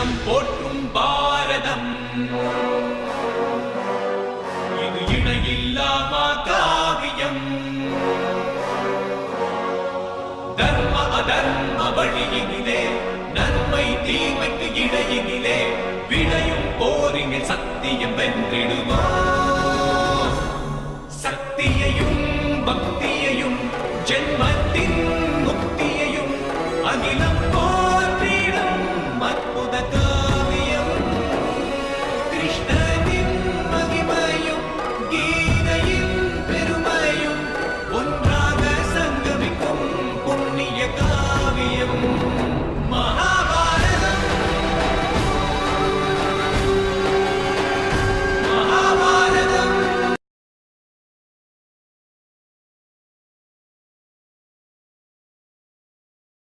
தர்மம் போற்றும் பாரதம் இது இணையில்லாமா காவியம் தர்ம அதர்ம வழியினிலே நன்மை தீமைக்கு இடையினிலே விளையும் போரினில் சத்தியம் வென்றிடுமா